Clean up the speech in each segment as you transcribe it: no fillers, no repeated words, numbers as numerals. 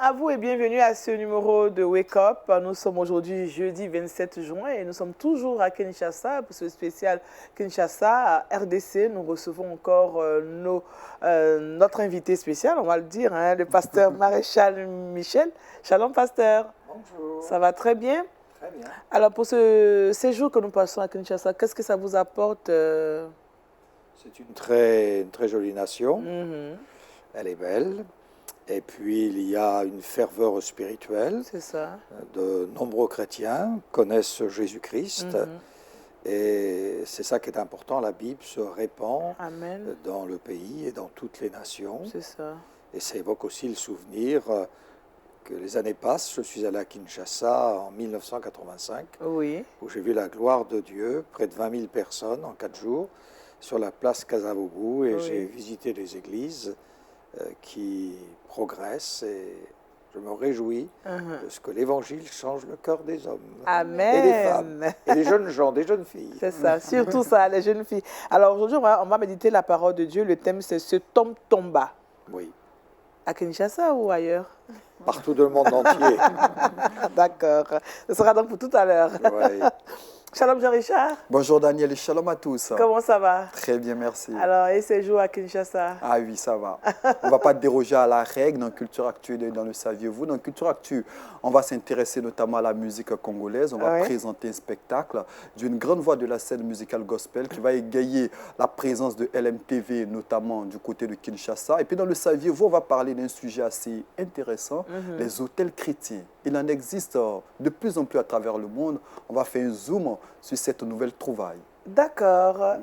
à vous et bienvenue à ce numéro de Wake Up. Nous sommes aujourd'hui jeudi 27 juin et nous sommes toujours à Kinshasa pour ce spécial Kinshasa. À RDC, nous recevons encore notre invité spécial, on va le dire, hein, le pasteur Maréchal Michel. Shalom pasteur. Bonjour. Ça va très bien? Très bien. Alors pour ce séjour que nous passons à Kinshasa, qu'est-ce que ça vous apporte? C'est une très jolie nation. Mm-hmm. Elle est belle. Et puis, il y a une ferveur spirituelle. C'est ça. De nombreux chrétiens connaissent Jésus-Christ. Mm-hmm. Et c'est ça qui est important. La Bible se répand Amen. dans le pays et dans toutes les nations. C'est ça. Et ça évoque aussi le souvenir que les années passent. Je suis allé à Kinshasa en 1985, Oui. où j'ai vu la gloire de Dieu, près de 20 000 personnes en 4 jours, sur la place Kasavubu. Et Oui. j'ai visité les églises qui progressent. Et je me réjouis de ce que l'Évangile change le cœur des hommes. Amen. Et des femmes, et des jeunes gens, des jeunes filles. C'est ça, surtout ça, les jeunes filles. Alors aujourd'hui, on va méditer la parole de Dieu. Le thème, c'est ce tomba. Oui, À Kinshasa ou ailleurs? partout dans le monde entier. D'accord. Ce sera donc pour tout à l'heure. Ouais. Shalom Jean-Richard. Bonjour Daniel et shalom à tous. Comment ça va? Très bien, merci. Alors, et ces jours à Kinshasa? Ah oui, ça va. On ne va pas déroger à la règle dans Culture Actu et dans le saviez-vous. Dans Culture Actu, on va s'intéresser notamment à la musique congolaise. On va présenter un spectacle d'une grande voix de la scène musicale gospel qui va égayer la présence de LMTV, notamment du côté de Kinshasa. Et puis dans le saviez-vous, on va parler d'un sujet assez intéressant, les hôtels chrétiens. Il en existe de plus en plus à travers le monde. On va faire un zoom sur cette nouvelle trouvaille. D'accord.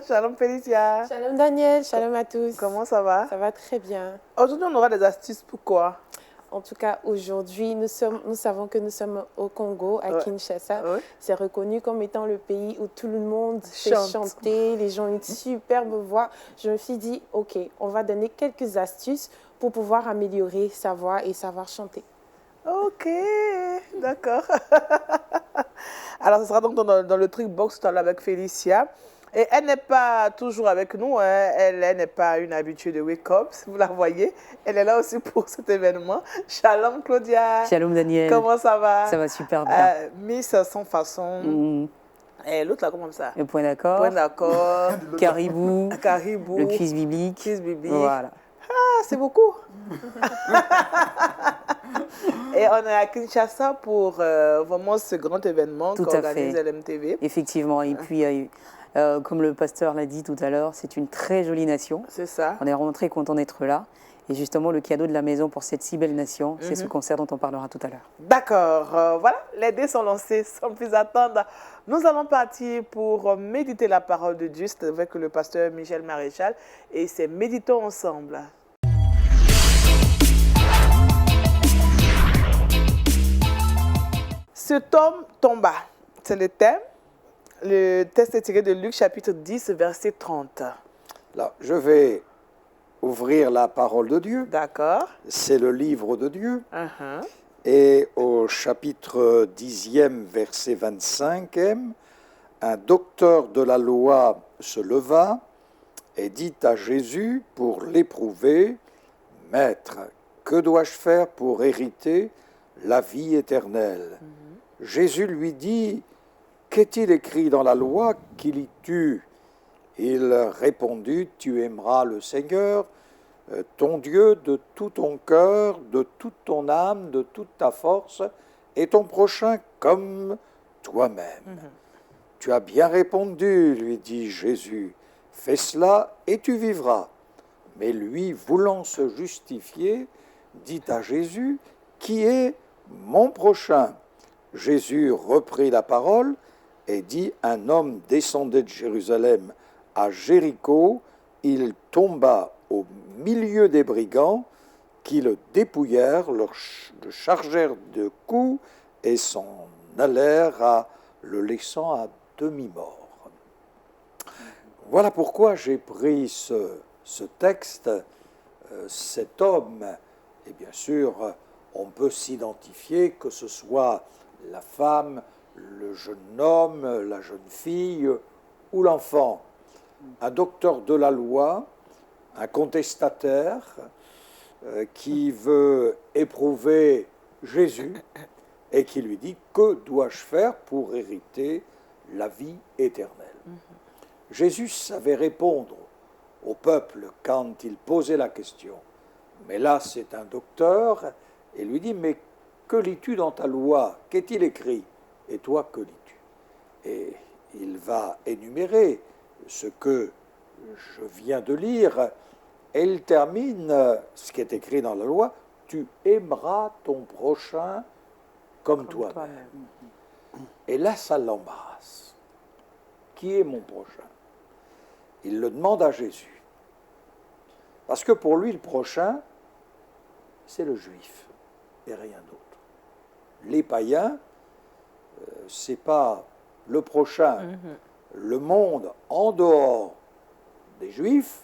Shalom Félicia. Shalom Daniel, shalom à tous. Comment ça va? Ça va très bien. Aujourd'hui, on aura des astuces pour quoi? En tout cas, aujourd'hui, nous savons que nous sommes au Congo, à Kinshasa. Oui. C'est reconnu comme étant le pays où tout le monde sait Chante. chanter. Les gens ont une superbe voix. Je me suis dit, OK, on va donner quelques astuces pour pouvoir améliorer sa voix et savoir chanter. Ok, d'accord. Alors, ce sera donc dans le truc box tout à l'heure avec Félicia. Et elle n'est pas toujours avec nous, hein. Elle n'est pas une habituée de Wake Up, vous la voyez. Elle est là aussi pour cet événement. Shalom Claudia. Shalom Daniel. Comment ça va? Ça va super bien. Miss sans façon. Et l'autre là, comment ça? Le point d'accord. Point d'accord. Caribou. Caribou. Le quiz biblique. Quiz biblique. Voilà. Ah, c'est beaucoup. Et on est à Kinshasa pour vraiment ce grand événement qu'organise LMTV. Effectivement. Et puis, comme le pasteur l'a dit tout à l'heure, c'est une très jolie nation. C'est ça. On est vraiment très content d'être là. Et justement, le cadeau de la maison pour cette si belle nation, c'est ce concert dont on parlera tout à l'heure. D'accord. Voilà, les dés sont lancés. Sans plus attendre, nous allons partir pour méditer la parole de Dieu. C'est avec le pasteur Michel Maréchal. Et c'est Méditons ensemble. Ce tomba, c'est le thème. Le texte est tiré de Luc chapitre 10, verset 30. Là, je vais ouvrir la parole de Dieu. D'accord. C'est le livre de Dieu. Uh-huh. Et au chapitre 10e, verset 25e, un docteur de la loi se leva et dit à Jésus pour l'éprouver, « Maître, que dois-je faire pour hériter la vie éternelle ?» Jésus lui dit, « Qu'est-il écrit dans la loi qu'il y tue ?» Il répondit, « Tu aimeras le Seigneur, ton Dieu, de tout ton cœur, de toute ton âme, de toute ta force, et ton prochain comme toi-même. » Tu as bien répondu, lui dit Jésus, « Fais cela et tu vivras. » Mais lui, voulant se justifier, dit à Jésus, « Qui est mon prochain ?» Jésus reprit la parole et dit, « Un homme descendait de Jérusalem à Jéricho, il tomba au milieu des brigands qui le dépouillèrent, le chargèrent de coups et s'en allèrent à le laissant à demi-mort. » Voilà pourquoi j'ai pris ce texte. Cet homme, et bien sûr, on peut s'identifier, que ce soit la femme, le jeune homme, la jeune fille ou l'enfant. Un docteur de la loi, un contestataire, qui veut éprouver Jésus et qui lui dit « Que dois-je faire pour hériter la vie éternelle ?» Jésus savait répondre au peuple quand il posait la question. Mais là, c'est un docteur et lui dit « Mais que lis-tu dans ta loi? Qu'est-il écrit? Et toi, que lis-tu » Et il va énumérer ce que je viens de lire et il termine ce qui est écrit dans la loi « Tu aimeras ton prochain comme toi-même. » Et là, ça l'embarrasse. Qui est mon prochain? Il le demande à Jésus. Parce que pour lui, le prochain, c'est le juif et rien d'autre. Les païens, c'est pas le prochain. Le monde en dehors des juifs,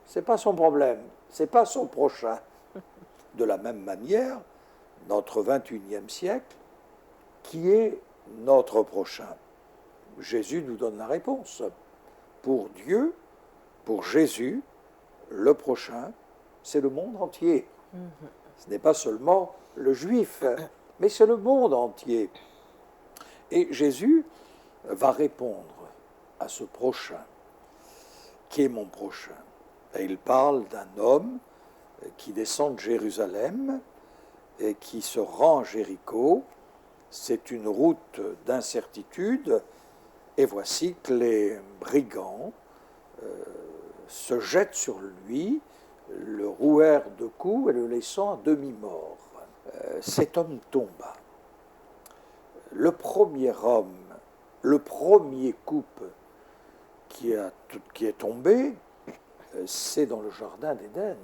c'est pas son problème, c'est pas son prochain. De la même manière, notre 21e siècle, qui est notre prochain? Jésus nous donne la réponse. Pour Dieu, pour Jésus, le prochain, c'est le monde entier. Ce n'est pas seulement le juif, mais c'est le monde entier. Et Jésus va répondre à ce prochain. Qui est mon prochain? Et il parle d'un homme qui descend de Jérusalem et qui se rend à Jéricho. C'est une route d'incertitude. Et voici que les brigands se jettent sur lui, le rouèrent de coups et le laissant à demi-mort. Cet homme tomba. Le premier homme, le premier couple qui est tombé, c'est dans le jardin d'Éden,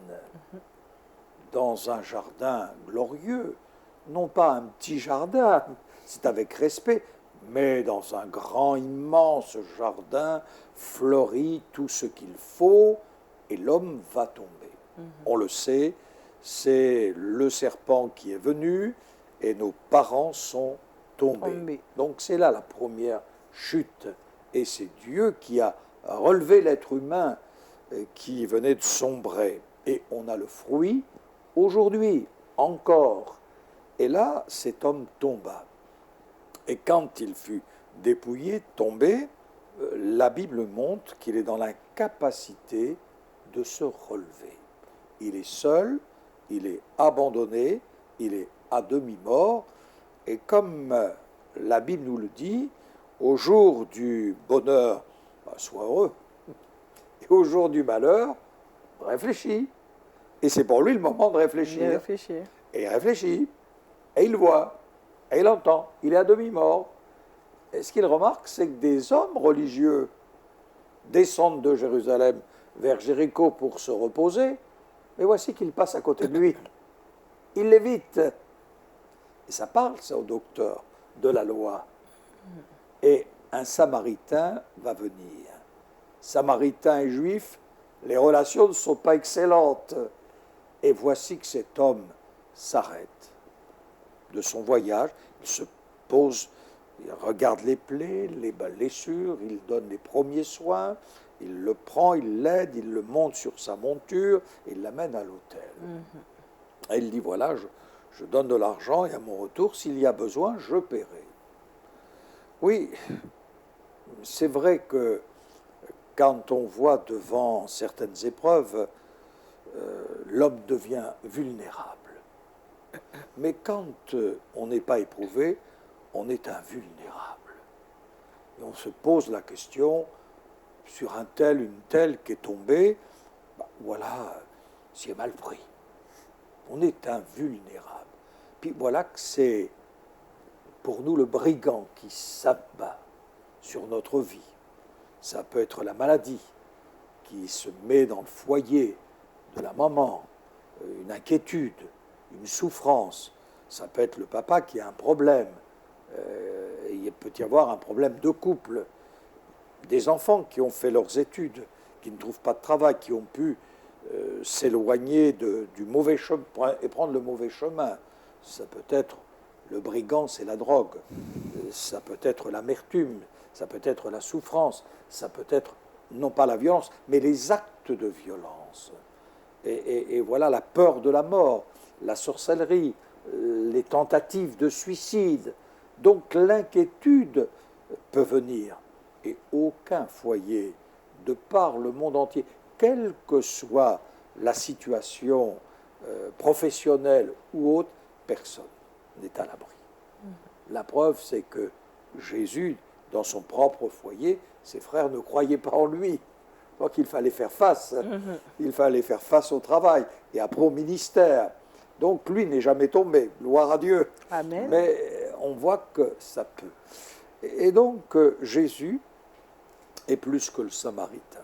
dans un jardin glorieux, non pas un petit jardin, c'est avec respect, mais dans un grand, immense jardin, fleuri, tout ce qu'il faut, et l'homme va tomber. On le sait, c'est le serpent qui est venu, et nos parents sont tombés. Donc c'est là la première chute, et c'est Dieu qui a relevé l'être humain qui venait de sombrer. Et on a le fruit aujourd'hui, encore. Et là, cet homme tomba. Et quand il fut dépouillé, tombé, la Bible montre qu'il est dans l'incapacité de se relever. Il est seul, il est abandonné, il est à demi-mort. Et comme la Bible nous le dit, au jour du bonheur, sois heureux. Et au jour du malheur, réfléchis. Et c'est pour lui le moment de réfléchir. Et il réfléchit. Et il voit. Et il entend. Il est à demi-mort. Et ce qu'il remarque, c'est que des hommes religieux descendent de Jérusalem vers Jéricho pour se reposer. Mais voici qu'il passe à côté de lui. Il l'évite. Et ça parle, ça, au docteur de la loi. Et un Samaritain va venir. Samaritain et juif, les relations ne sont pas excellentes. Et voici que cet homme s'arrête de son voyage. Il se pose, il regarde les plaies, les blessures, il donne les premiers soins, il le prend, il l'aide, il le monte sur sa monture, et il l'amène à l'hôtel. Et il dit, voilà, je donne de l'argent et à mon retour, s'il y a besoin, je paierai. Oui, c'est vrai que quand on voit devant certaines épreuves, l'homme devient vulnérable. Mais quand on n'est pas éprouvé, on est invulnérable. Et on se pose la question sur un tel, une telle qui est tombée, voilà, c'est mal pris. On est invulnérable. Puis voilà que c'est pour nous le brigand qui s'abat sur notre vie. Ça peut être la maladie qui se met dans le foyer de la maman, une inquiétude, une souffrance. Ça peut être le papa qui a un problème. Il peut y avoir un problème de couple. Des enfants qui ont fait leurs études, qui ne trouvent pas de travail, qui ont pu s'éloigner du mauvais chemin et prendre le mauvais chemin. Ça peut être le brigand, c'est la drogue. Ça peut être l'amertume. Ça peut être la souffrance. Ça peut être, non pas la violence, mais les actes de violence. Et voilà la peur de la mort, la sorcellerie, les tentatives de suicide. Donc l'inquiétude peut venir. Et aucun foyer, de par le monde entier, quelle que soit la situation professionnelle ou autre, personne n'est à l'abri. La preuve, c'est que Jésus, dans son propre foyer, ses frères ne croyaient pas en lui. Donc il fallait faire face. Il fallait faire face au travail et après au ministère. Donc lui n'est jamais tombé, gloire à Dieu. Amen. Mais on voit que ça peut. Et donc Jésus est plus que le Samaritain.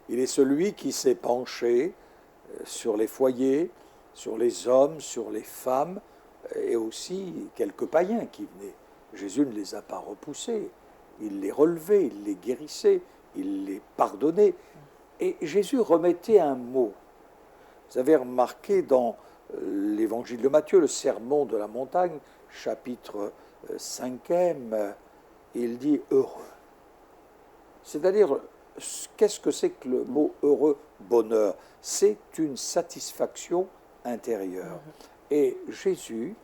Il est celui qui s'est penché sur les foyers, sur les hommes, sur les femmes, et aussi quelques païens qui venaient. Jésus ne les a pas repoussés. Il les relevait, il les guérissait, il les pardonnait. Et Jésus remettait un mot. Vous avez remarqué dans l'évangile de Matthieu, le sermon de la montagne, chapitre 5e, il dit heureux. C'est-à-dire, qu'est-ce que c'est que le mot heureux, bonheur? C'est une satisfaction intérieure. Et Jésus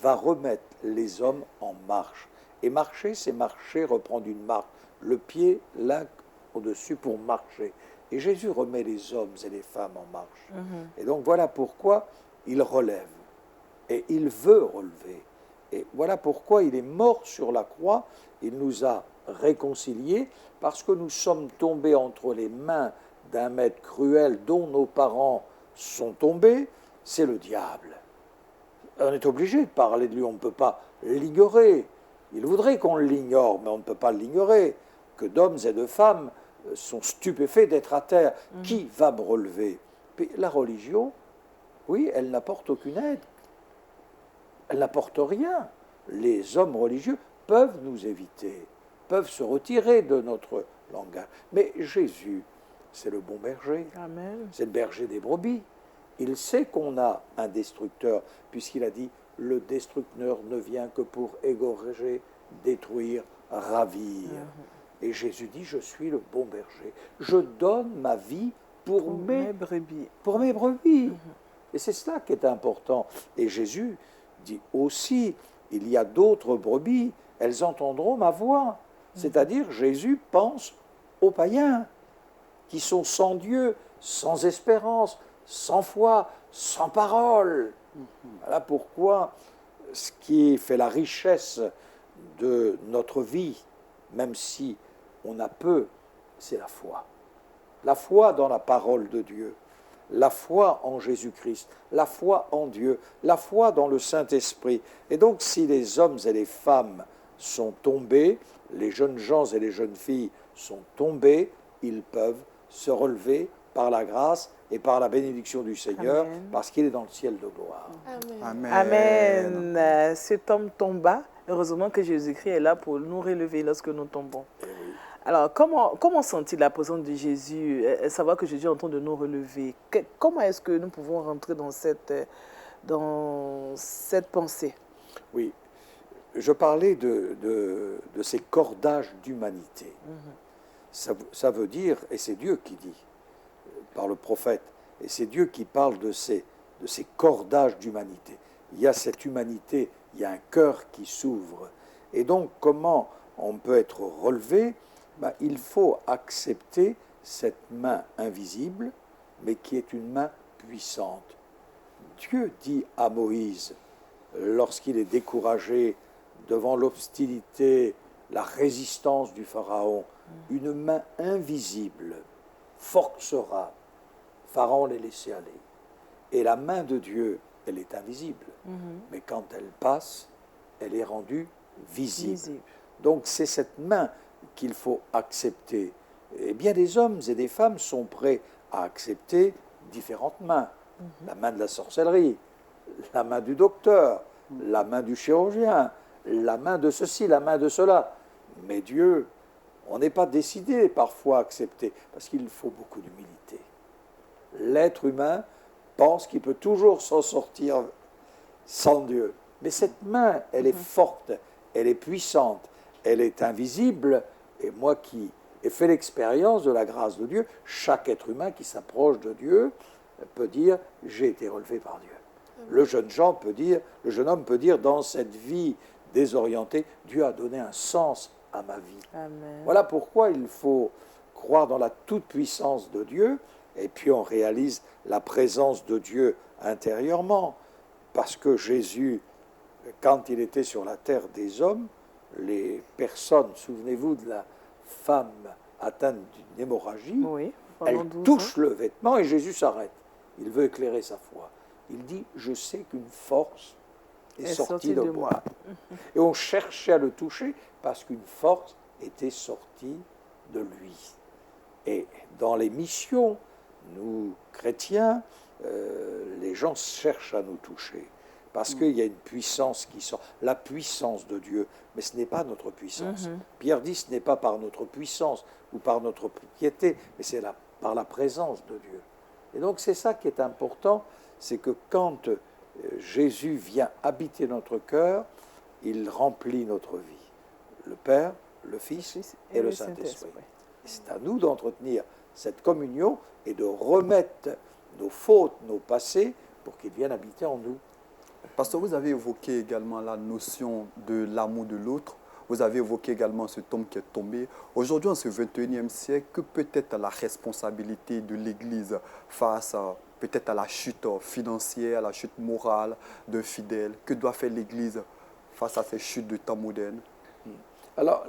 va remettre les hommes en marche. Et marcher, c'est marcher, reprendre une marche. Le pied, l'un au-dessus pour marcher. Et Jésus remet les hommes et les femmes en marche. Et donc voilà pourquoi il relève. Et il veut relever. Et voilà pourquoi il est mort sur la croix. Il nous a réconciliés parce que nous sommes tombés entre les mains d'un maître cruel dont nos parents sont tombés. C'est le diable. On est obligé de parler de lui, on ne peut pas l'ignorer. Il voudrait qu'on l'ignore, mais on ne peut pas l'ignorer. Que d'hommes et de femmes sont stupéfaits d'être à terre. Qui va me relever? Puis la religion, oui, elle n'apporte aucune aide. Elle n'apporte rien. Les hommes religieux peuvent nous éviter, peuvent se retirer de notre langage. Mais Jésus, c'est le bon berger. Amen. C'est le berger des brebis. Il sait qu'on a un destructeur, puisqu'il a dit « Le destructeur ne vient que pour égorger, détruire, ravir. » Et Jésus dit « Je suis le bon berger. Je donne ma vie pour mes brebis. Pour mes brebis. Et c'est cela qui est important. Et Jésus dit aussi « Il y a d'autres brebis, elles entendront ma voix. » C'est-à-dire Jésus pense aux païens qui sont sans Dieu, sans espérance, sans foi, sans parole. Voilà pourquoi ce qui fait la richesse de notre vie, même si on a peu, c'est la foi. La foi dans la parole de Dieu, la foi en Jésus-Christ, la foi en Dieu, la foi dans le Saint-Esprit. Et donc si les hommes et les femmes sont tombés, les jeunes gens et les jeunes filles sont tombés, ils peuvent se relever par la grâce et par la bénédiction du Seigneur, Amen. Parce qu'il est dans le ciel de gloire. Amen. Amen. Cet homme tomba. Heureusement que Jésus-Christ est là pour nous relever lorsque nous tombons. Alors, comment sent-il la présence de Jésus, savoir que Jésus est en train de nous relever? Comment est-ce que nous pouvons rentrer dans cette pensée? Oui, je parlais de ces cordages d'humanité. Ça veut dire, et c'est Dieu qui dit, par le prophète, et c'est Dieu qui parle de ces cordages d'humanité. Il y a cette humanité, il y a un cœur qui s'ouvre. Et donc, comment on peut être relevé? Il faut accepter cette main invisible, mais qui est une main puissante. Dieu dit à Moïse, lorsqu'il est découragé devant l'obstinité, la résistance du Pharaon, une main invisible forcera Pharaon les laisser aller. Et la main de Dieu, elle est invisible. Mais quand elle passe, elle est rendue visible. Donc c'est cette main qu'il faut accepter. Et bien des hommes et des femmes sont prêts à accepter différentes mains. La main de la sorcellerie, la main du docteur, la main du chirurgien, la main de ceci, la main de cela. Mais Dieu, on n'est pas décidé parfois à accepter, parce qu'il faut beaucoup d'humilité. L'être humain pense qu'il peut toujours s'en sortir sans Dieu. Mais cette main, elle est forte, elle est puissante, elle est invisible. Et moi qui ai fait l'expérience de la grâce de Dieu, chaque être humain qui s'approche de Dieu peut dire « j'ai été relevé par Dieu ». Le jeune homme peut dire dans cette vie désorientée, Dieu a donné un sens à ma vie. Amen. Voilà pourquoi il faut croire dans la toute-puissance de Dieu, et puis on réalise la présence de Dieu intérieurement, parce que Jésus, quand il était sur la terre des hommes, les personnes, souvenez-vous de la femme atteinte d'une hémorragie, Oui, elle pendant 12 touche ans. le vêtement et Jésus s'arrête. Il veut éclairer sa foi. Il dit, je sais qu'une force est sortie de moi. Et on cherchait à le toucher parce qu'une force était sortie de lui. Et dans les missions, nous, chrétiens, les gens cherchent à nous toucher. Parce qu'il y a une puissance qui sort, la puissance de Dieu, mais ce n'est pas notre puissance. Pierre dit, ce n'est pas par notre puissance ou par notre piété, mais c'est par la présence de Dieu. Et donc c'est ça qui est important, c'est que quand Jésus vient habiter notre cœur, il remplit notre vie. Le Père, le Fils et le Saint-Esprit. C'est à nous d'entretenir cette communion et de remettre nos fautes, nos passés, pour qu'ils viennent habiter en nous. Pasteur, vous avez évoqué également la notion de l'amour de l'autre. Vous avez évoqué également cet homme qui est tombé. Aujourd'hui, en ce 21e siècle, que peut être la responsabilité de l'Église face peut-être à la chute financière, à la chute morale d'un fidèle? Que doit faire l'Église face à ces chutes de temps modernes? Alors,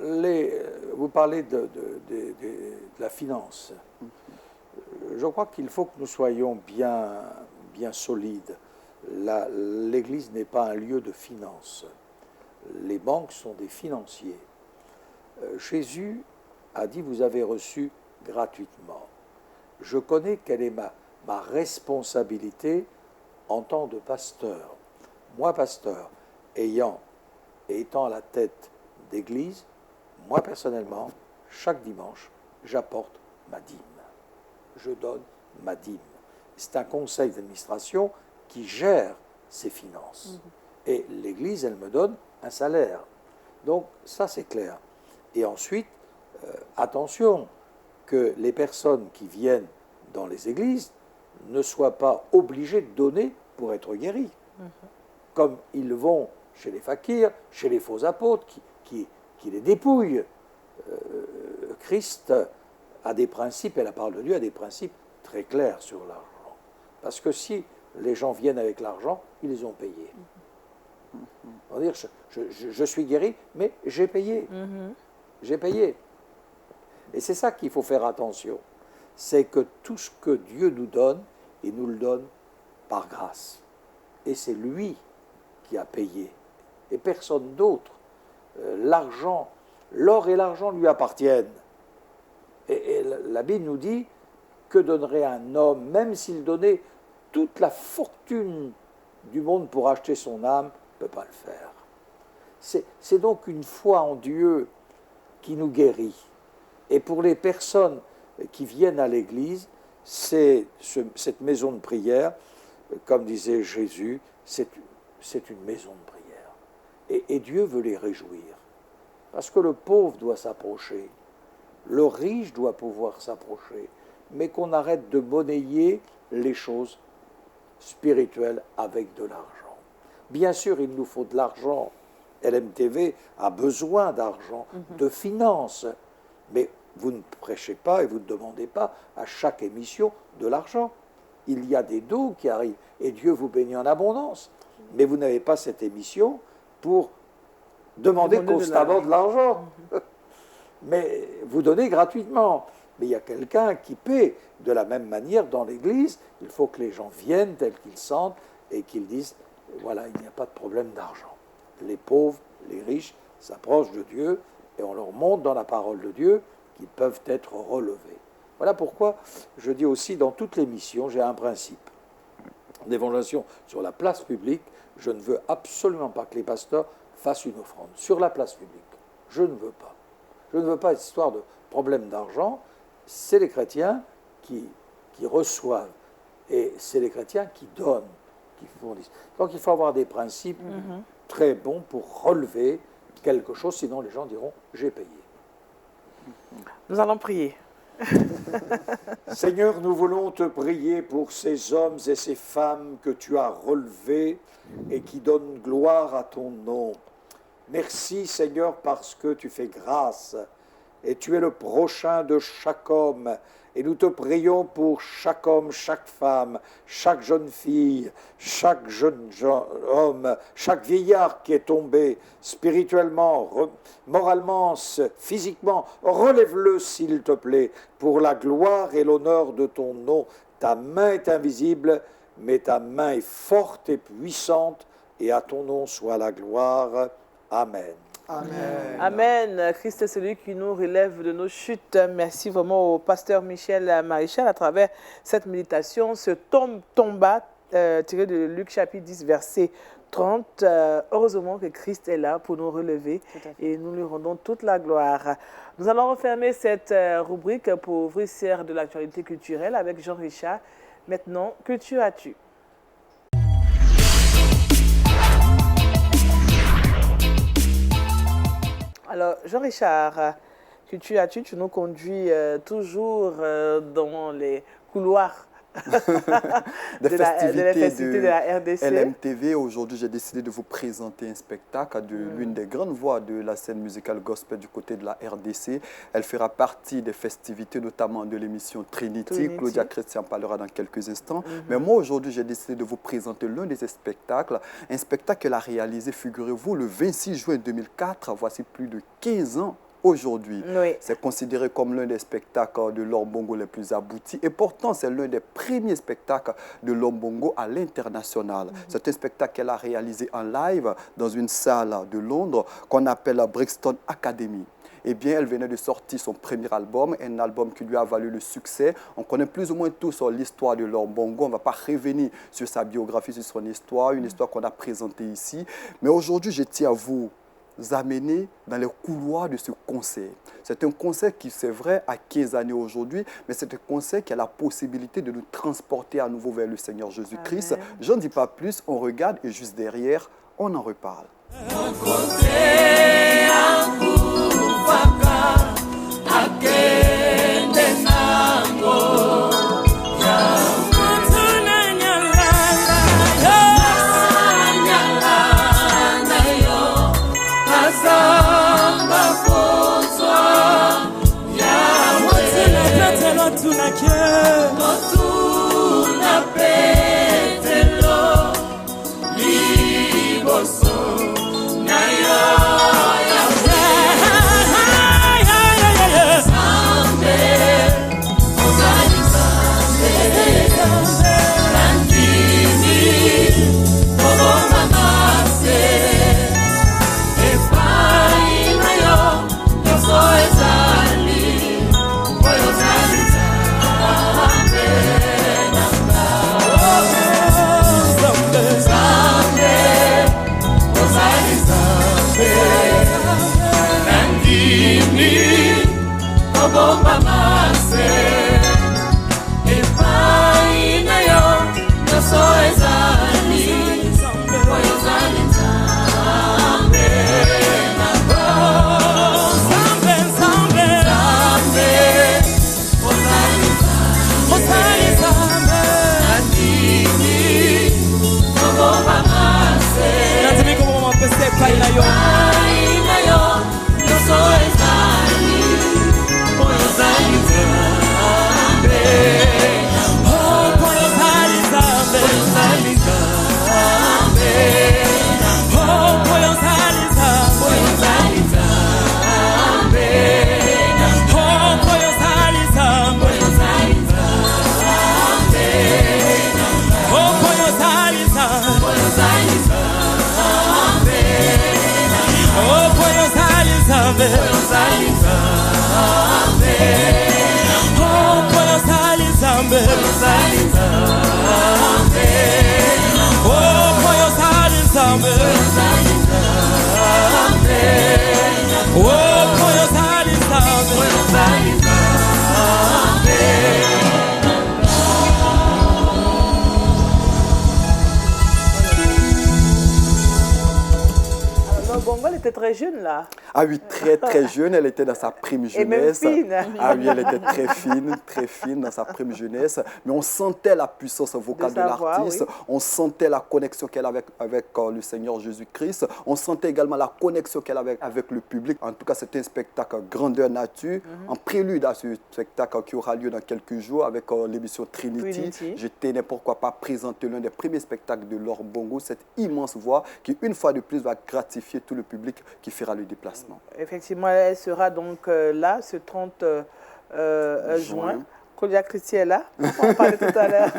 vous parlez de la finance. Je crois qu'il faut que nous soyons bien solides. L'Église n'est pas un lieu de finance. Les banques sont des financiers. Jésus a dit, vous avez reçu gratuitement. Je connais quelle est ma responsabilité en tant que pasteur. Moi, pasteur, étant à la tête d'église, moi personnellement, chaque dimanche, j'apporte ma dîme. Je donne ma dîme. C'est un conseil d'administration qui gère ses finances. Et l'Église, elle me donne un salaire. Donc ça, c'est clair. Et ensuite, attention, que les personnes qui viennent dans les églises ne soient pas obligées de donner pour être guéries. Comme ils vont chez les fakirs, chez les faux apôtres, qui les dépouillent. Christ a des principes, et la parole de Dieu a des principes très clairs sur l'argent. Parce que si les gens viennent avec l'argent, ils les ont payés. On va dire, je suis guéri, mais j'ai payé. J'ai payé. Et c'est ça qu'il faut faire attention. C'est que tout ce que Dieu nous donne, il nous le donne par grâce. Et c'est lui qui a payé. Et personne d'autre. L'argent, l'or et l'argent lui appartiennent. Et la Bible nous dit que donnerait un homme, même s'il donnait toute la fortune du monde pour acheter son âme, ne peut pas le faire. C'est donc une foi en Dieu qui nous guérit. Et pour les personnes qui viennent à l'Église, cette maison de prière, comme disait Jésus, c'est une maison de prière. Et Dieu veut les réjouir. Parce que le pauvre doit s'approcher, le riche doit pouvoir s'approcher, mais qu'on arrête de monnayer les choses spirituelles avec de l'argent. Bien sûr, il nous faut de l'argent. LMTV a besoin d'argent, de finances. Mais vous ne prêchez pas et vous ne demandez pas à chaque émission de l'argent. Il y a des dons qui arrivent et Dieu vous bénit en abondance. Mais vous n'avez pas cette émission pour demander constamment de l'argent. Mais vous donnez gratuitement. Mais il y a quelqu'un qui paie. De la même manière, dans l'Église, il faut que les gens viennent tels qu'ils sentent et qu'ils disent, voilà, il n'y a pas de problème d'argent. Les pauvres, les riches s'approchent de Dieu et on leur montre dans la parole de Dieu qu'ils peuvent être relevés. Voilà pourquoi je dis aussi dans toutes les missions, j'ai un principe d'évangélisation sur la place publique. Je ne veux absolument pas que les pasteurs fassent une offrande sur la place publique. Je ne veux pas. Je ne veux pas cette histoire de problème d'argent. C'est les chrétiens qui reçoivent et c'est les chrétiens qui donnent, qui fournissent. Donc il faut avoir des principes très bons pour relever quelque chose, sinon les gens diront « j'ai payé ». Nous allons prier. Seigneur, nous voulons te prier pour ces hommes et ces femmes que tu as relevés et qui donnent gloire à ton nom. Merci Seigneur parce que tu fais grâce et tu es le prochain de chaque homme. Et nous te prions pour chaque homme, chaque femme, chaque jeune fille, chaque jeune homme, chaque vieillard qui est tombé spirituellement, moralement, physiquement. Relève-le s'il te plaît pour la gloire et l'honneur de ton nom. Ta main est invisible, mais ta main est forte et puissante et à ton nom soit la gloire. Amen. Amen. Amen. Christ est celui qui nous relève de nos chutes. Merci vraiment au pasteur Michel Maréchal à travers cette méditation, ce tomba tiré de Luc chapitre 10, verset 30. Heureusement que Christ est là pour nous relever et nous lui rendons toute la gloire. Nous allons refermer cette rubrique pour ouvrir celle de l'actualité culturelle avec Jean-Richard. Maintenant, Culture as-tu? Alors, Jean-Richard, Culture as-tu, tu nous conduis toujours dans les couloirs des festivités de la RDC. LMTV. Aujourd'hui, j'ai décidé de vous présenter un spectacle de l'une des grandes voix de la scène musicale gospel du côté de la RDC. Elle fera partie des festivités, notamment de l'émission Trinity. Claudia Christian parlera dans quelques instants. Mais moi, aujourd'hui, j'ai décidé de vous présenter l'un de ces spectacles. Un spectacle qu'elle a réalisé, figurez-vous, le 26 juin 2004. Voici plus de 15 ans. Aujourd'hui, c'est considéré comme l'un des spectacles de l'Ombongo les plus aboutis et pourtant c'est l'un des premiers spectacles de l'Ombongo à l'international. C'est un spectacle qu'elle a réalisé en live dans une salle de Londres qu'on appelle Brixton Academy. Eh bien, elle venait de sortir son premier album, un album qui lui a valu le succès. On connaît plus ou moins tout sur l'histoire de l'Ombongo. On ne va pas revenir sur sa biographie, sur son histoire, une histoire qu'on a présentée ici. Mais aujourd'hui, je tiens à vous amener dans les couloirs de ce concert. C'est un concert qui, c'est vrai, a 15 années aujourd'hui, mais c'est un concert qui a la possibilité de nous transporter à nouveau vers le Seigneur Jésus-Christ. Je n'en dis pas plus, on regarde et juste derrière, on en reparle. très très jeune là. Ah oui, très très jeune, elle était dans sa prime jeunesse. Et même fine. Ah oui, elle était très fine dans sa prime jeunesse. Mais on sentait la puissance vocale de l'artiste, oui. On sentait la connexion qu'elle avait avec le Seigneur Jésus-Christ. On sentait également la connexion qu'elle avait avec le public. En tout cas, c'était un spectacle grandeur nature, en prélude à ce spectacle qui aura lieu dans quelques jours avec l'émission Trinity. Je tenais pourquoi pas présenter l'un des premiers spectacles de Laure Bongo, cette immense voix qui, une fois de plus, va gratifier tout le public qui fera le déplacement. Effectivement, elle sera donc là, ce 30 juin. Claudia Christie est là, on parlait tout à l'heure.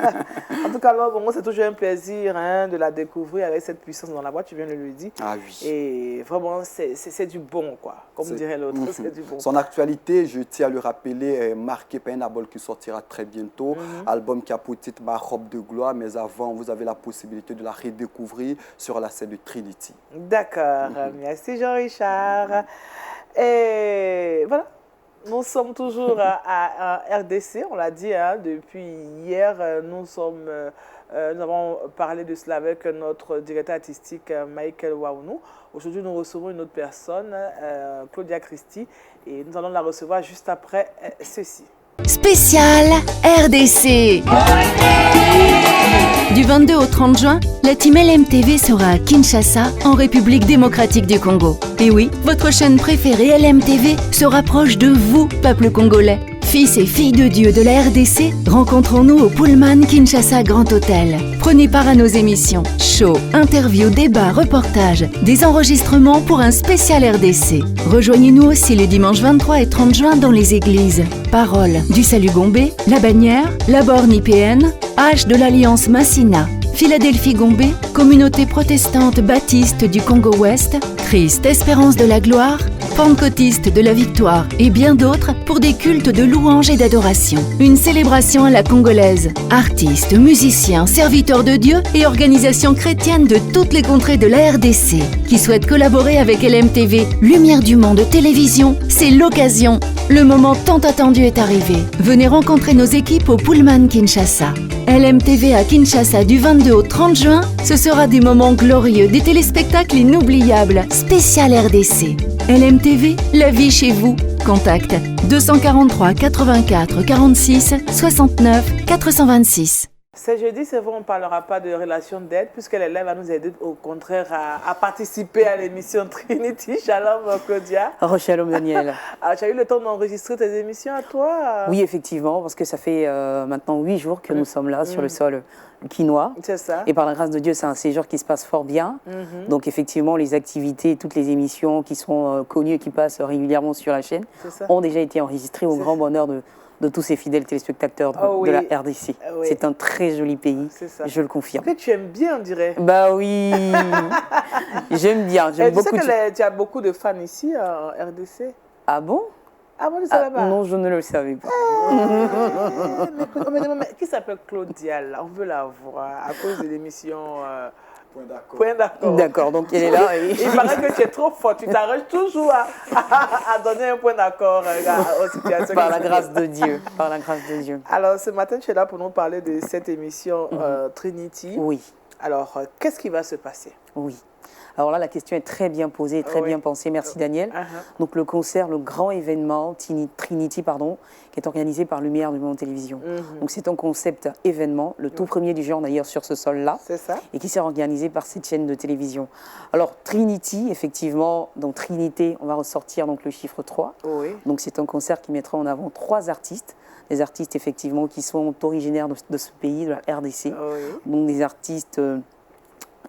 En tout cas, Laure Bongo, c'est toujours un plaisir de la découvrir avec cette puissance dans la voix, tu viens de le dire. Ah oui. Et vraiment, c'est du bon, quoi. Comme dirait l'autre, c'est du bon. Son actualité, je tiens à le rappeler, est marquée par un album qui sortira très bientôt. Album qui a pour titre Ma robe de gloire, mais avant, vous avez la possibilité de la redécouvrir sur la scène de Trinity. D'accord, merci Jean-Richard. Et voilà. Nous sommes toujours à RDC, on l'a dit, depuis hier, nous avons parlé de cela avec notre directeur artistique Michael Waounou. Aujourd'hui, nous recevons une autre personne, Claudia Christie, et nous allons la recevoir juste après ceci. Spécial RDC. Du 22 au 30 juin, la team LMTV sera à Kinshasa, en République démocratique du Congo. Et oui, votre chaîne préférée LMTV se rapproche de vous, peuple congolais. Fils et filles de Dieu de la RDC, rencontrons-nous au Pullman Kinshasa Grand Hôtel. Prenez part à nos émissions, shows, interviews, débats, reportages, des enregistrements pour un spécial RDC. Rejoignez-nous aussi les dimanches 23 et 30 juin dans les églises Parole du Salut Gombe, La Bannière, La Borne IPN, H de l'Alliance Massina, Philadelphie Gombe, Communauté protestante baptiste du Congo-Ouest, Christ Espérance de la Gloire, Pentecôtiste de la Victoire et bien d'autres pour des cultes de louange et d'adoration. Une célébration à la congolaise. Artistes, musiciens, serviteurs de Dieu et organisations chrétiennes de toutes les contrées de la RDC qui souhaitent collaborer avec LMTV, Lumière du Monde Télévision, c'est l'occasion. Le moment tant attendu est arrivé. Venez rencontrer nos équipes au Pullman Kinshasa. LMTV à Kinshasa du 22 au 30 juin, ce sera des moments glorieux, des téléspectacles inoubliables, spécial RDC. LMTV, la vie chez vous. Contact 243 84 46 69 426. Ce jeudi, c'est vrai, on ne parlera pas de relation d'aide, puisque l'élève va nous aider au contraire à participer à l'émission Trinity. Shalom, Claudia. Oh, shalom, Daniel. Alors, tu as eu le temps d'enregistrer tes émissions à toi? Oui, effectivement, parce que ça fait maintenant 8 jours que nous sommes là sur le sol quinois. C'est ça. Et par la grâce de Dieu, c'est un séjour qui se passe fort bien. Donc, effectivement, les activités, toutes les émissions qui sont connues et qui passent régulièrement sur la chaîne ont déjà été enregistrées au grand bonheur de tous ces fidèles téléspectateurs de la RDC. Oui. C'est un très joli pays, je le confirme. Que tu aimes bien, on dirait. Bah oui, j'aime bien, j'aime beaucoup. Tu sais que tu as beaucoup de fans ici en RDC. Ah bon? Ah bon, je ne savais pas. Non, je ne le savais pas. Mais qui s'appelle Claudia là? On veut la voir à cause de l'émission... Point d'accord. D'accord, donc elle est là. Et... Il paraît que tu es trop fort. Tu t'arranges toujours à donner un point d'accord aux situations. Par la grâce de Dieu. Par la grâce de Dieu. Alors, ce matin, tu es là pour nous parler de cette émission Trinity. Oui. Alors, qu'est-ce qui va se passer? Oui. Alors là, la question est très bien posée, très bien pensée. Merci Daniel. Donc le concert, le grand événement Trinity, qui est organisé par Lumière du Monde Télévision. Donc c'est un concept événement, le tout premier du genre d'ailleurs sur ce sol-là. C'est ça. Et qui s'est organisé par cette chaîne de télévision. Alors Trinity, effectivement, donc Trinité, on va ressortir donc le chiffre 3. Oui. Donc c'est un concert qui mettra en avant 3 artistes. Des artistes effectivement qui sont originaires de ce pays, de la RDC. Oui. Donc des artistes...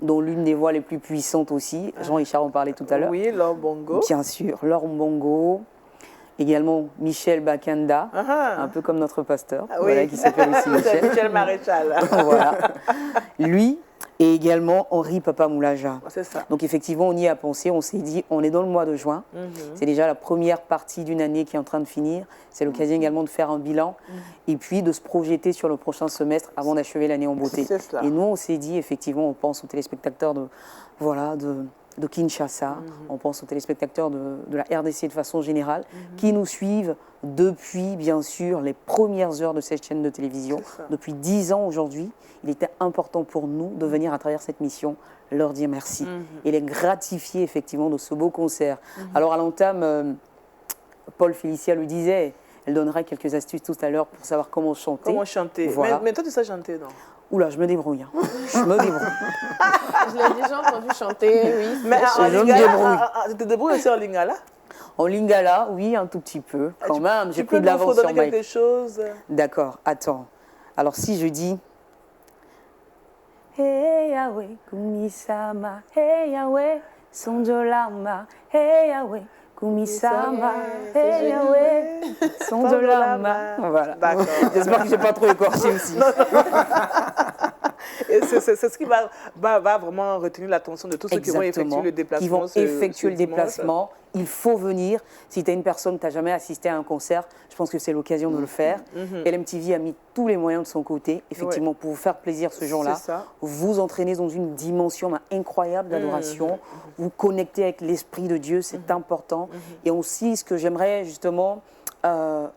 dont l'une des voix les plus puissantes aussi, Jean-Richard en parlait tout à l'heure. Oui, Laure Bongo. Bien sûr, Laure Bongo, également Michel Bakanda, un peu comme notre pasteur, voilà, qui s'appelle aussi Michel. Michel Maréchal. Voilà. Lui, et également Henri Papa Moulaja. C'est ça. Donc effectivement, on y a pensé, on s'est dit, on est dans le mois de juin, c'est déjà la première partie d'une année qui est en train de finir, c'est l'occasion également de faire un bilan et puis de se projeter sur le prochain semestre avant d'achever l'année en beauté. C'est cela. Et nous, on s'est dit, effectivement, on pense aux téléspectateurs de Kinshasa, on pense aux téléspectateurs de la RDC de façon générale, qui nous suivent depuis, bien sûr, les premières heures de cette chaîne de télévision. Depuis 10 ans aujourd'hui, il était important pour nous de venir à travers cette mission leur dire merci et les gratifier effectivement de ce beau concert. Alors à l'entame, Paul Félicia le disait, elle donnerait quelques astuces tout à l'heure pour savoir comment chanter. Comment chanter. Voilà. Mais toi, tu sais chanter, non? Oula, je me débrouille. Je me débrouille. Je l'ai déjà entendu chanter, oui. Mais je me débrouille. Tu te débrouilles aussi en lingala? En lingala, oui, un tout petit peu. Quand même, j'ai pris de l'avance sur Mike. Quelque chose. D'accord, attends. Alors si je dis Hey Yahweh, kumisama, Hey Yahweh, sondolama, Hey Yahweh, kumisama, Hey Yahweh, sondolama. Voilà. D'accord. J'espère que je n'ai pas trop écorché aussi. C'est ce qui va vraiment retenir l'attention de tous ceux qui vont effectuer le déplacement. Qui vont effectuer le déplacement. Il faut venir. Si tu es une personne qui n'a jamais assisté à un concert, je pense que c'est l'occasion de le faire. LMTV a mis tous les moyens de son côté, effectivement, pour vous faire plaisir ce jour-là. Vous entraînez dans une dimension incroyable d'adoration. Vous connectez avec l'Esprit de Dieu, c'est important. Et aussi, ce que j'aimerais justement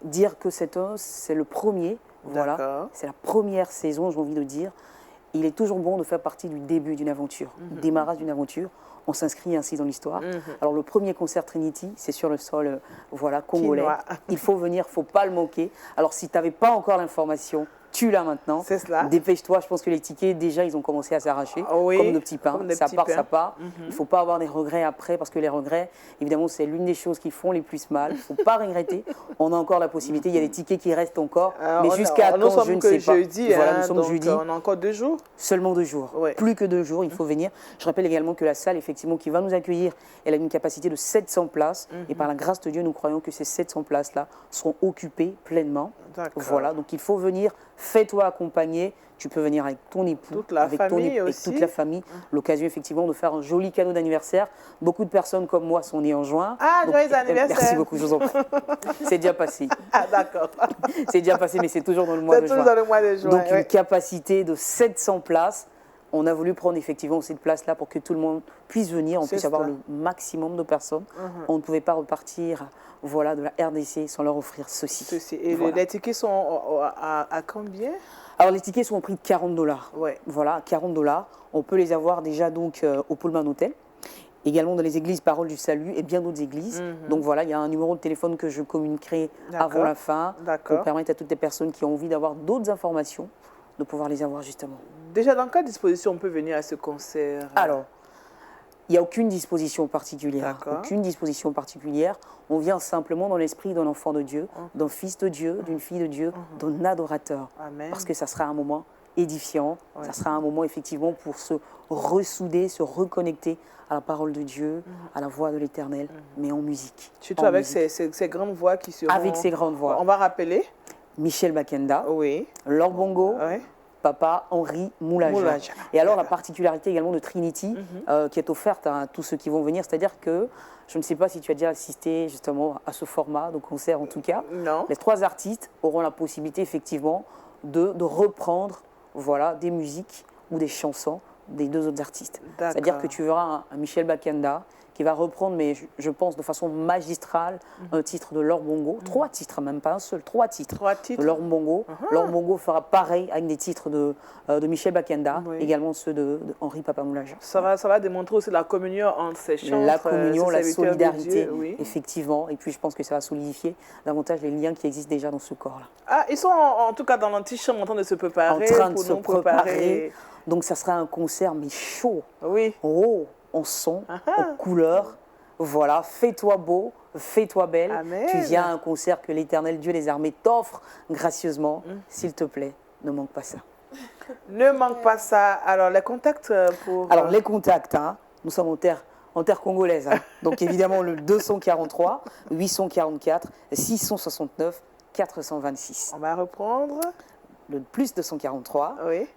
dire que c'est le premier. Voilà, c'est la première saison, j'ai envie de dire. Il est toujours bon de faire partie du début d'une aventure, du démarrage d'une aventure. On s'inscrit ainsi dans l'histoire. Alors le premier concert Trinity, c'est sur le sol congolais. Il faut venir, il ne faut pas le manquer. Alors si tu n'avais pas encore l'information, tu l'as maintenant. C'est cela. Dépêche-toi, je pense que les tickets, déjà, ils ont commencé à s'arracher, comme nos petits pains. Ça part. Il ne faut pas avoir des regrets après, parce que les regrets, évidemment, c'est l'une des choses qui font les plus mal. Il ne faut pas regretter. On a encore la possibilité, il y a des tickets qui restent encore. Mais jusqu'à quand, je ne sais pas. Jeudi, voilà, nous sommes jeudi. On a encore 2 jours. Seulement 2 jours. Plus que 2 jours, il faut venir. Je rappelle également que la salle, effectivement, qui va nous accueillir, elle a une capacité de 700 places. Et par la grâce de Dieu, nous croyons que ces 700 places-là seront occupées pleinement. Voilà, donc il faut venir. Fais-toi accompagner, tu peux venir avec ton époux, avec toute la famille. L'occasion effectivement de faire un joli cadeau d'anniversaire. Beaucoup de personnes comme moi sont nées en juin. Ah, joyeux anniversaire. Merci beaucoup, je vous en prie. C'est déjà passé. Ah, d'accord. C'est déjà passé, mais c'est toujours dans le mois de juin. C'est toujours dans le mois de juin. Donc une capacité de 700 places. On a voulu prendre effectivement cette place-là pour que tout le monde puisse venir, on puisse avoir le maximum de personnes. On ne pouvait pas repartir de la RDC sans leur offrir ceci. Et les tickets sont à combien? Alors les tickets sont au prix de $40. Voilà, $40. On peut les avoir déjà donc au Pullman Hotel, également dans les églises Parole du Salut et bien d'autres églises. Donc voilà, il y a un numéro de téléphone que je communiquerai avant la fin pour permettre à toutes les personnes qui ont envie d'avoir d'autres informations de pouvoir les avoir justement. Déjà, dans quelle disposition on peut venir à ce concert? Alors, il n'y a aucune disposition particulière. Aucune disposition particulière. On vient simplement dans l'esprit d'un enfant de Dieu, d'un fils de Dieu, d'une fille de Dieu, d'un adorateur. Amen. Parce que ça sera un moment édifiant, ça sera un moment effectivement pour se ressouder, se reconnecter à la parole de Dieu, à la voix de l'Éternel, mais en musique. Surtout avec ces grandes voix qui seront... Avec ces grandes voix. On va rappeler Michel Bakenda, Laure Bongo, Papa Henri Moulaja. Et alors la particularité également de Trinity qui est offerte à tous ceux qui vont venir, c'est-à-dire que je ne sais pas si tu as déjà assisté justement à ce format de concert en tout cas. Non. Les 3 artistes auront la possibilité effectivement de reprendre des musiques ou des chansons des 2 autres artistes. C'est-à-dire que tu verras un Michel Bakenda qui va reprendre, mais je pense de façon magistrale, un titre de Laure Bongo. 3 titres, même pas un seul, 3 titres. 3 titres de Laure Bongo. Laure Bongo fera pareil avec des titres de Michel Bakenda, également ceux de Henri Papa Moulaja. Ça va démontrer aussi la communion entre ces chantres. La communion, la solidarité, Dieu, effectivement. Et puis je pense que ça va solidifier davantage les liens qui existent déjà dans ce corps-là. Ah, ils sont en tout cas dans l'antichambre en train de se préparer. En train de se préparer. Donc ça sera un concert, mais chaud. Oui. Oh, en son, en couleur. Voilà, fais-toi beau, fais-toi belle. Amen. Tu viens à un concert que l'Éternel Dieu des armées t'offre gracieusement. S'il te plaît, ne manque pas ça. Ne manque pas ça. Alors, les contacts pour... Alors, les contacts, nous sommes en terre congolaise. Donc, évidemment, le 243 844 669 426. On va reprendre. Le plus 243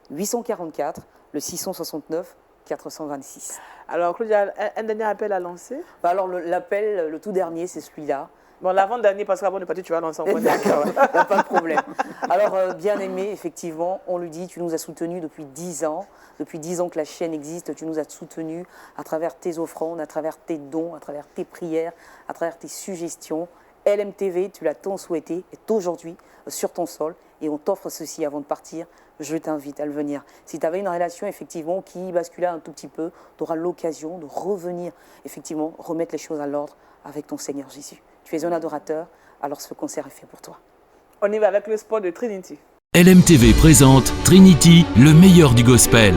844 le 669 426. Alors, Claudia, un dernier appel à lancer? Alors, l'appel, le tout dernier, c'est celui-là. Bon, l'avant-dernier, parce qu'avant de partir, tu vas lancer en point. D'accord, il n'y a pas de problème. Alors, bien aimé, effectivement, on le dit, tu nous as soutenus depuis 10 ans. Depuis 10 ans que la chaîne existe, tu nous as soutenus à travers tes offrandes, à travers tes dons, à travers tes prières, à travers tes suggestions. LMTV, tu l'as tant souhaité, est aujourd'hui sur ton sol et on t'offre ceci avant de partir. Je t'invite à le venir. Si tu avais une relation effectivement qui basculait un tout petit peu, tu auras l'occasion de revenir, effectivement, remettre les choses à l'ordre avec ton Seigneur Jésus. Tu es un adorateur, alors ce concert est fait pour toi. On y va avec le sport de Trinity. LMTV présente Trinity, le meilleur du gospel.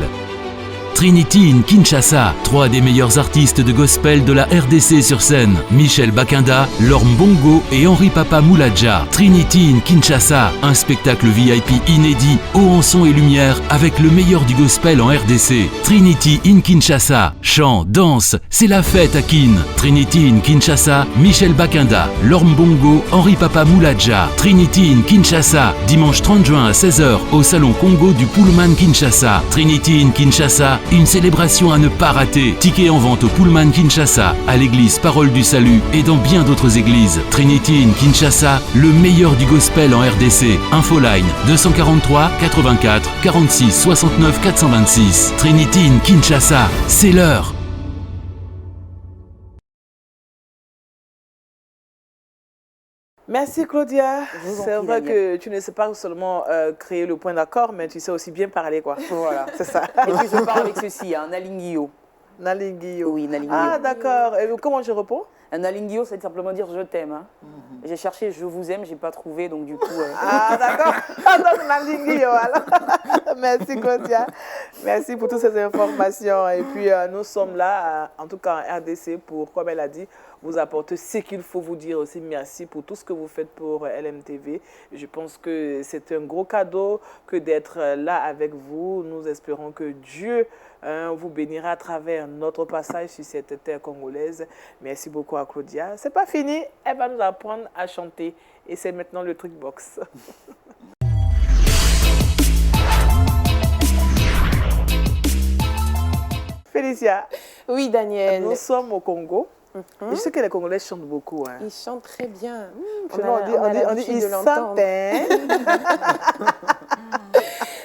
Trinity in Kinshasa, 3 des meilleurs artistes de gospel de la RDC sur scène. Michel Bakunda, Lorm Bongo et Henri Papa Mouladja. Trinity in Kinshasa, un spectacle VIP inédit, haut en son et lumière, avec le meilleur du gospel en RDC. Trinity in Kinshasa, chant, danse, c'est la fête à Kin. Trinity in Kinshasa, Michel Bakunda, Lorm Bongo, Henri Papa Mouladja. Trinity in Kinshasa, dimanche 30 juin à 16h au Salon Congo du Pullman Kinshasa. Trinity in Kinshasa, une célébration à ne pas rater. Tickets en vente au Pullman Kinshasa, à l'église Parole du Salut et dans bien d'autres églises. Trinity in Kinshasa, le meilleur du gospel en RDC. Infoline 243 84 46 69 426. Trinity in Kinshasa, c'est l'heure. Merci Claudia. C'est vrai que tu ne sais pas seulement créer le point d'accord, mais tu sais aussi bien parler, quoi. Voilà. C'est ça. Et puis je parle avec ceci, un Nalingio. Nalingio. Oui, Nalingio. Ah, d'accord. Et comment je réponds? Un Nalingio, c'est simplement dire je t'aime. Hein. J'ai cherché je vous aime, j'ai pas trouvé, donc du coup... Ah, d'accord. Donc Nalingio, alors. Merci Claudia. Merci pour toutes ces informations. Et puis, nous sommes là, en tout cas en RDC, pour, comme elle a dit, vous apporter ce qu'il faut vous dire aussi. Merci pour tout ce que vous faites pour LMTV. Je pense que c'est un gros cadeau que d'être là avec vous. Nous espérons que Dieu vous bénira à travers notre passage sur cette terre congolaise. Merci beaucoup à Claudia. C'est pas fini, elle va nous apprendre à chanter. Et c'est maintenant le truc box. Félicia. Oui, Daniel. Nous sommes au Congo. Je sais que les Congolais chantent beaucoup. Hein. Ils chantent très bien. On dit ils chantent.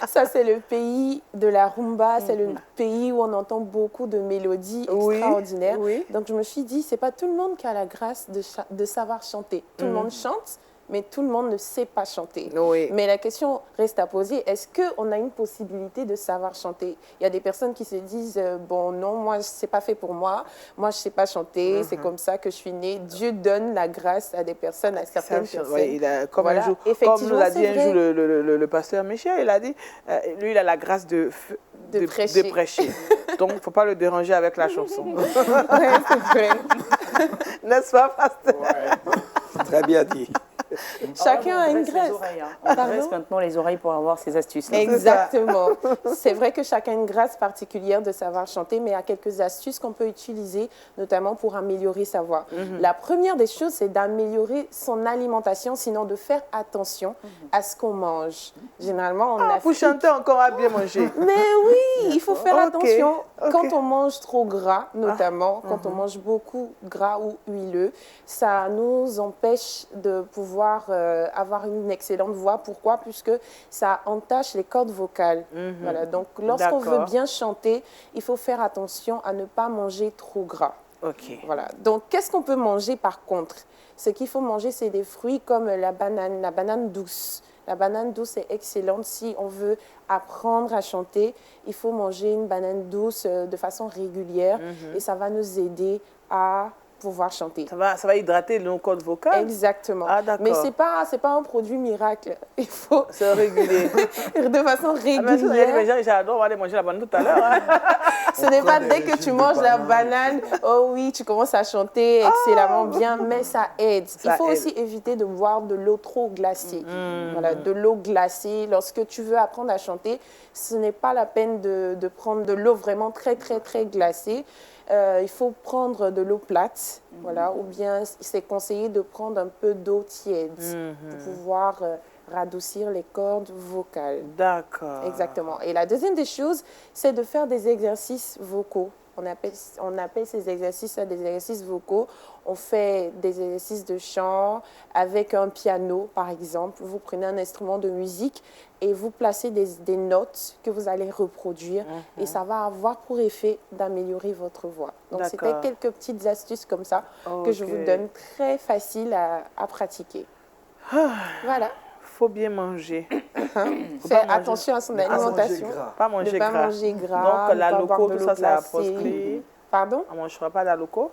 Ça, c'est le pays de la rumba. C'est le pays où on entend beaucoup de mélodies extraordinaires. Oui. Donc, je me suis dit, c'est pas tout le monde qui a la grâce de savoir chanter. Tout le monde chante, mais tout le monde ne sait pas chanter. Oui. Mais la question reste à poser, est-ce qu'on a une possibilité de savoir chanter? Il y a des personnes qui se disent, bon non, moi, c'est pas fait pour moi. Moi, je sais pas chanter, c'est comme ça que je suis née. Dieu donne la grâce à des personnes, à certaines personnes. Oui, comme, voilà. Comme nous l'a dit un jour le pasteur Michel, il a dit, lui, il a la grâce de prêcher. Donc, il ne faut pas le déranger avec la chanson. Oui, c'est vrai. N'est-ce pas, pasteur? Ouais. Très bien dit. Chacun a une grâce. On dresse maintenant les oreilles pour avoir ces astuces. Exactement. C'est vrai que chacun a une grâce particulière de savoir chanter, mais il y a quelques astuces qu'on peut utiliser, notamment pour améliorer sa voix. La première des choses, c'est d'améliorer son alimentation, sinon de faire attention à ce qu'on mange. Généralement, on a... Pour chanter encore à bien manger. Mais oui, il faut faire attention. Quand on mange trop gras, notamment, quand on mange beaucoup gras ou huileux, ça nous empêche de pouvoir avoir une excellente voix. Pourquoi? Puisque ça entache les cordes vocales. Voilà. Donc, lorsqu'on veut bien chanter, il faut faire attention à ne pas manger trop gras. Voilà. Donc, qu'est-ce qu'on peut manger par contre? Ce qu'il faut manger, c'est des fruits comme la banane douce. La banane douce est excellente. Si on veut apprendre à chanter, il faut manger une banane douce de façon régulière et ça va nous aider à pouvoir chanter. Ça va hydrater nos cordes vocales? Exactement. Ah, d'accord. Mais ce n'est pas un produit miracle. Il faut... C'est régulier. De façon régulière. J'adore aller manger la banane tout à l'heure. Hein. Ce n'est pas dès que tu manges la banane, oh oui, tu commences à chanter excellemment bien, mais ça aide. Il faut aussi éviter de boire de l'eau trop glacée. Voilà, de l'eau glacée. Lorsque tu veux apprendre à chanter, ce n'est pas la peine de prendre de l'eau vraiment très, très, très glacée. Il faut prendre de l'eau plate, voilà, ou bien c'est conseillé de prendre un peu d'eau tiède pour pouvoir radoucir les cordes vocales. D'accord. Exactement. Et la deuxième des choses, c'est de faire des exercices vocaux. On appelle ces exercices des exercices vocaux. On fait des exercices de chant avec un piano, par exemple. Vous prenez un instrument de musique et vous placez des notes que vous allez reproduire. Et ça va avoir pour effet d'améliorer votre voix. Donc, c'était quelques petites astuces comme ça que je vous donne, très faciles à pratiquer. Voilà. Faut bien manger. Faire attention à son alimentation. Pas manger gras. Ne pas manger gras. Donc, la loco, tout ça, c'est à proscrire. Pardon? On ne mangera pas la loco?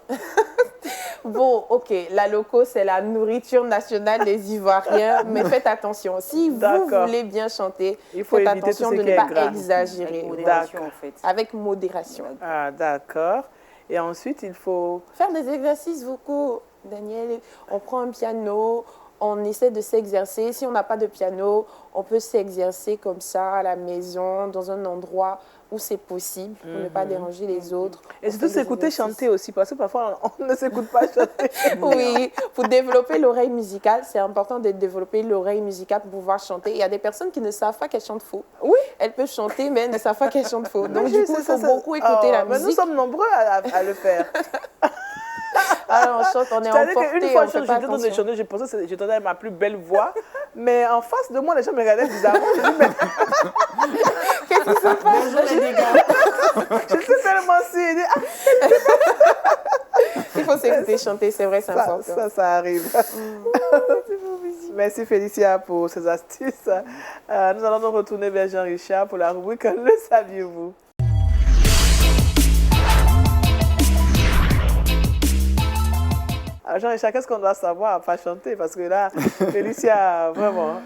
Bon, ok, la loco, c'est la nourriture nationale des Ivoiriens, mais faites attention. Si vous voulez bien chanter, faites attention de ne pas exagérer. Avec modération, en fait. Avec modération. Ah, d'accord. Et ensuite, il faut... faire des exercices vocaux, Daniel. On prend un piano, on essaie de s'exercer. Si on n'a pas de piano, on peut s'exercer comme ça à la maison, dans un endroit où c'est possible, pour ne pas déranger les autres. Et surtout s'écouter chanter aussi, parce que parfois on ne s'écoute pas chanter. Oui, pour développer l'oreille musicale, c'est important de développer l'oreille musicale pour pouvoir chanter. Il y a des personnes qui ne savent pas qu'elles chantent faux. Oui. Elles peuvent chanter, mais elles ne savent pas qu'elles chantent faux. Donc du coup, il faut beaucoup écouter la musique. Mais nous sommes nombreux à le faire. Alors on chante, on est emporté, une fois, on fait pas attention. Je pensais que j'entendais ma plus belle voix, mais en face de moi, les gens me regardaient bizarrement. Je dis, mais... Qu'est-ce qui se passe? Je suis tellement si... Il faut s'écouter chanter, c'est vrai, c'est important. Ça arrive. Merci Félicia pour ces astuces. Nous allons nous retourner vers Jean-Richard pour la rubrique « Le saviez-vous » Jean-Richard, qu'est-ce qu'on doit savoir à pas chanter? Parce que là, Félicia, vraiment.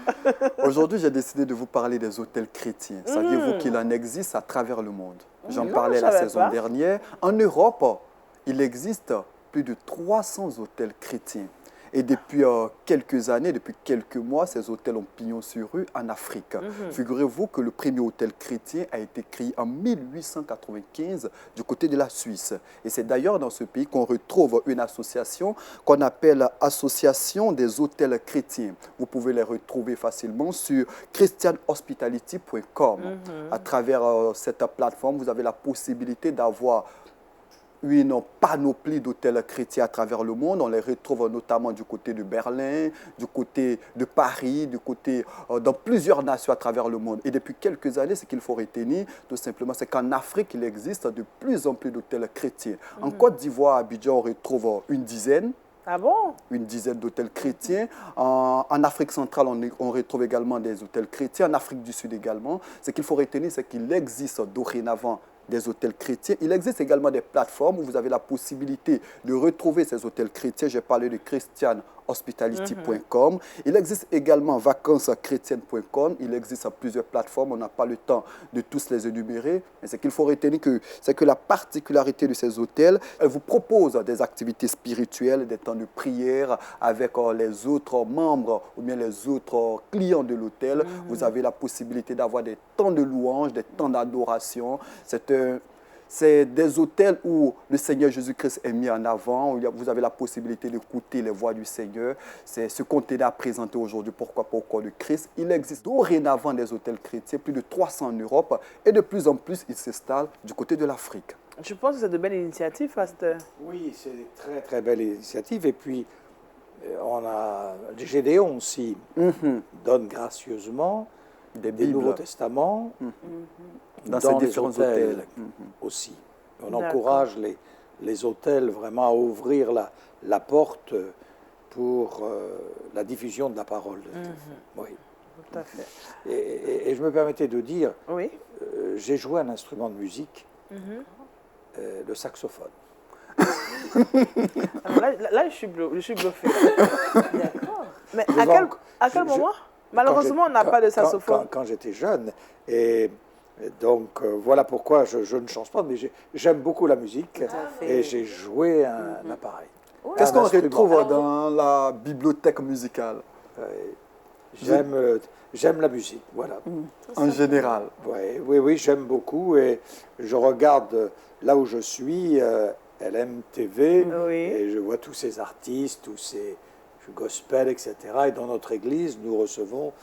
Aujourd'hui, j'ai décidé de vous parler des hôtels chrétiens. Saviez-vous qu'il en existe à travers le monde? J'en parlais la saison dernière. En Europe, il existe plus de 300 hôtels chrétiens. Et depuis quelques années, depuis quelques mois, ces hôtels ont pignon sur rue en Afrique. Figurez-vous que le premier hôtel chrétien a été créé en 1895 du côté de la Suisse. Et c'est d'ailleurs dans ce pays qu'on retrouve une association qu'on appelle Association des hôtels chrétiens. Vous pouvez les retrouver facilement sur christianhospitality.com. À travers cette plateforme, vous avez la possibilité d'avoir une panoplie d'hôtels chrétiens à travers le monde. On les retrouve notamment du côté de Berlin, du côté de Paris, du côté dans plusieurs nations à travers le monde. Et depuis quelques années, ce qu'il faut retenir, tout simplement, c'est qu'en Afrique, il existe de plus en plus d'hôtels chrétiens. En Côte d'Ivoire, à Abidjan, on retrouve une dizaine. Ah bon? Une dizaine d'hôtels chrétiens. En Afrique centrale, on retrouve également des hôtels chrétiens. En Afrique du Sud également. Ce qu'il faut retenir, c'est qu'il existe dorénavant des hôtels chrétiens. Il existe également des plateformes où vous avez la possibilité de retrouver ces hôtels chrétiens. J'ai parlé de christianhospitality.com. Il existe également vacanceschrétiennes.com. Il existe plusieurs plateformes. On n'a pas le temps de tous les énumérer. Mais ce qu'il faut retenir, c'est que la particularité de ces hôtels, elles vous proposent des activités spirituelles, des temps de prière avec les autres membres ou bien les autres clients de l'hôtel. Vous avez la possibilité d'avoir des temps de louange, des temps d'adoration. C'est des hôtels où le Seigneur Jésus-Christ est mis en avant, où vous avez la possibilité d'écouter les voix du Seigneur. C'est ce qu'on t'aide à présenter aujourd'hui. Pourquoi pas au corps de Christ? Il existe dorénavant des hôtels chrétiens, plus de 300 en Europe, et de plus en plus, ils s'installent du côté de l'Afrique. Je pense que c'est de belles initiatives, pasteur. Oui, c'est une très très belle initiative. Et puis, on a Gédéon aussi, donne gracieusement des Nouveaux Testaments dans ces différents hôtels aussi. On encourage les hôtels vraiment à ouvrir la porte pour la diffusion de la parole de Dieu. Oui. Tout à fait. Et je me permettais de dire, oui. J'ai joué un instrument de musique, le saxophone. Alors là, je suis bluffé. D'accord. Mais à quel moment? Malheureusement, on n'a pas de saxophone. Quand j'étais jeune. Et donc, voilà pourquoi je ne change pas, mais j'aime beaucoup la musique. Et j'ai joué un appareil. Qu'est-ce qu'on retrouve dans la bibliothèque musicale? J'aime la musique, voilà. En général? Oui, j'aime beaucoup. Et je regarde là où je suis, LMTV, et je vois tous ces artistes, tous ces gospel, etc. Et dans notre église, nous recevons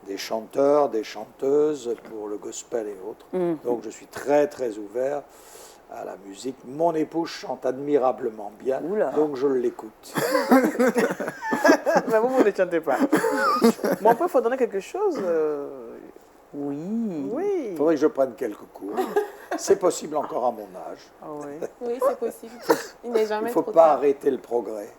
des chanteurs, des chanteuses pour le gospel et autres. Donc je suis très très ouvert à la musique. Mon épouse chante admirablement bien, donc je l'écoute. Mais vous ne chantez pas. Mon père, il faut donner quelque chose. Oui. Il faudrait que je prenne quelques cours. C'est possible encore à mon âge. Oui, c'est possible. Il n'est jamais trop tard. Il ne faut pas arrêter le progrès.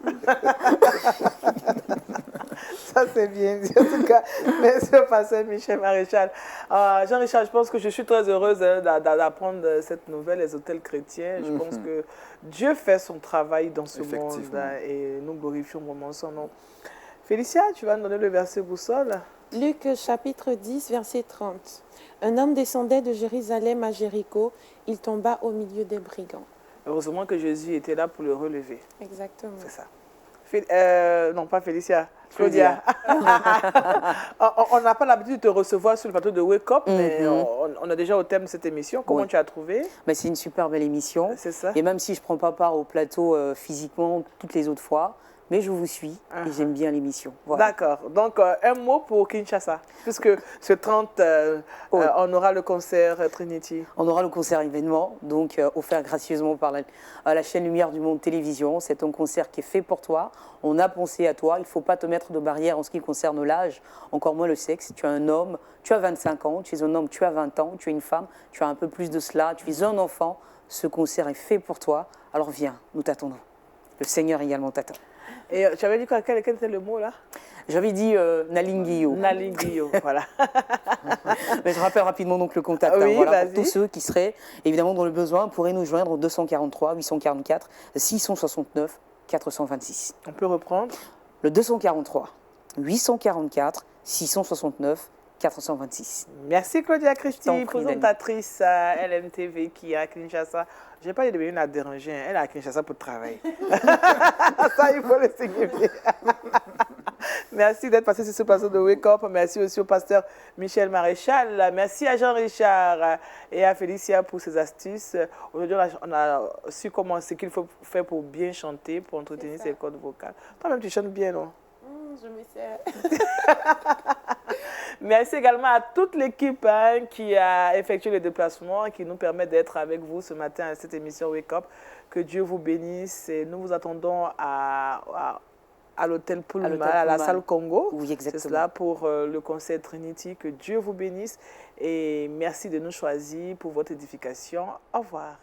Ça, c'est bien dit. En tout cas, merci au pasteur Michel Maréchal. Jean-Richard, je pense que je suis très heureuse d'apprendre cette nouvelle, les hôtels chrétiens. Je pense que Dieu fait son travail dans ce monde et nous glorifions vraiment son nom. Félicia, tu vas nous donner le verset boussole. Luc chapitre 10, verset 30. Un homme descendait de Jérusalem à Jéricho. Il tomba au milieu des brigands. Heureusement que Jésus était là pour le relever. Exactement. C'est ça. Non, pas Félicia. Claudia. On n'a pas l'habitude de te recevoir sur le plateau de Wake Up, mais on est déjà au thème de cette émission. Comment tu as trouvé? C'est une super belle émission. C'est ça. Et même si je ne prends pas part au plateau physiquement toutes les autres fois, mais je vous suis et j'aime bien l'émission. Voilà. D'accord. Donc, un mot pour Kinshasa, puisque ce 30, on aura le concert Trinity. On aura le concert événement, donc offert gracieusement par la chaîne Lumière du Monde Télévision. C'est un concert qui est fait pour toi. On a pensé à toi. Il ne faut pas te mettre de barrière en ce qui concerne l'âge, encore moins le sexe. Tu es un homme, tu as 25 ans, tu es un homme, tu as 20 ans, tu es une femme, tu as un peu plus de cela, tu es un enfant. Ce concert est fait pour toi. Alors viens, nous t'attendons. Le Seigneur également t'attend. Et tu avais dit quoi, quel était le mot là? J'avais dit Nalinguio. Nalinguio, voilà. Mais je rappelle rapidement donc le contact. Oui, voilà, pour tous ceux qui seraient évidemment dans le besoin, pourraient nous joindre au 243 844 669 426. On peut reprendre? Le 243 844 669 426. Merci Claudia Christie, présentatrice à LMTV qui est à Kinshasa. Je n'ai pas dit de venir la déranger, elle est à Kinshasa pour travailler. Ça, il faut le signifier. Merci d'être passé sur ce plateau de Wake Up. Merci aussi au pasteur Michel Maréchal. Merci à Jean-Richard et à Félicia pour ces astuces. Aujourd'hui, on a su comment ce qu'il faut faire pour bien chanter, pour entretenir ses cordes vocales. Toi-même, tu chantes bien, non? Je me sers. Merci également à toute l'équipe qui a effectué le déplacement et qui nous permet d'être avec vous ce matin à cette émission Wake Up. Que Dieu vous bénisse et nous vous attendons à l'hôtel Pullman, à la salle Congo. Oui, exactement. C'est cela pour le concert Trinity. Que Dieu vous bénisse et merci de nous choisir pour votre édification. Au revoir.